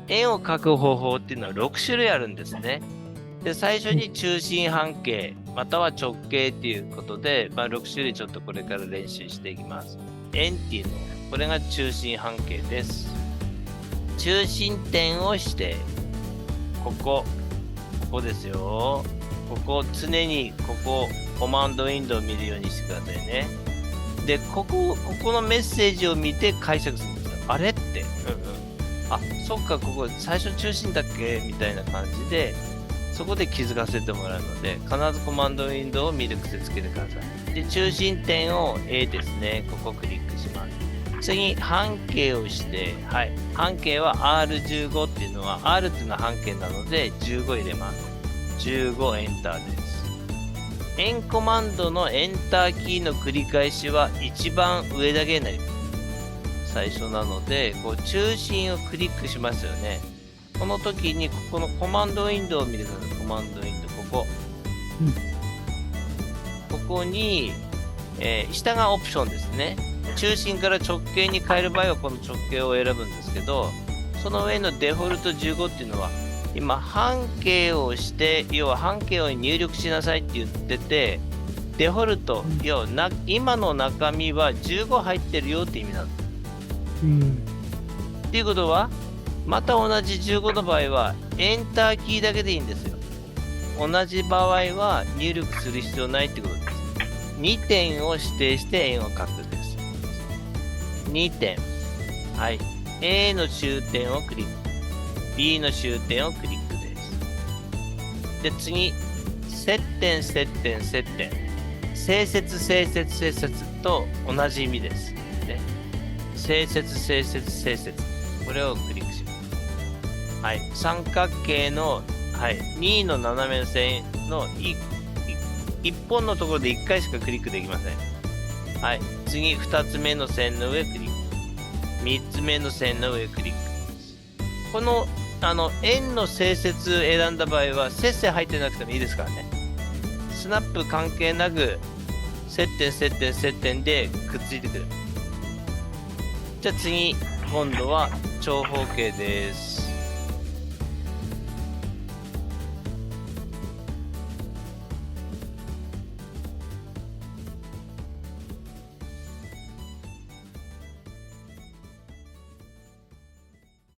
円を描く方法っていうのは6種類あるんですね。で、最初に中心半径、または直径っていうことで、6種類ちょっとこれから練習していきます。円っていうの、これが中心半径です。中心点をして、ここですよ。ここ、常にコマンドウィンドウを見るようにしてくださいね。で、ここのメッセージを見て解釈するんですよ。あれって。あ、そっか、ここ最初中心だっけみたいな感じで、そこで気づかせてもらうので、必ずコマンドウィンドウを見る癖つけてください。で、中心点を A ですね。ここクリックします。次、半径をして、はい。半径は R15 っていうのは、R っていうのは半径なので、15入れます。15エンターです。円コマンドのエンターキーの繰り返しは一番上だけになります。最初なので、中心をクリックしますよね。この時に、ここのコマンドウィンドウを見てください。コマンドウィンドウ、ここ。ここに、下がオプションですね。中心から直径に変える場合は、この直径を選ぶんですけど、その上のデフォルト15っていうのは、今、半径をして、要は半径を入力しなさいって言ってて、デフォルト、要は今の中身は15入ってるよって意味なんです。っていうことは、また同じ15の場合は、エンターキーだけでいいんですよ。同じ場合は入力する必要ないってことです。2点を指定して円を描くです。2点。はい。A の終点をクリック。B の終点をクリックです。で、次、接点、接点、接点。整節、整節、整節と同じ意味です。ね、整節、整節、整節。これをクリックします。はい。三角形の、はい、2の斜め線の1本のところで1回しかクリックできません。はい。次、2つ目の線の上クリック。3つ目の線の上クリック。この円の整節選んだ場合は、接線入ってなくてもいいですからね。スナップ関係なく、接点、接点、接点でくっついてくる。じゃあ次、今度は長方形です。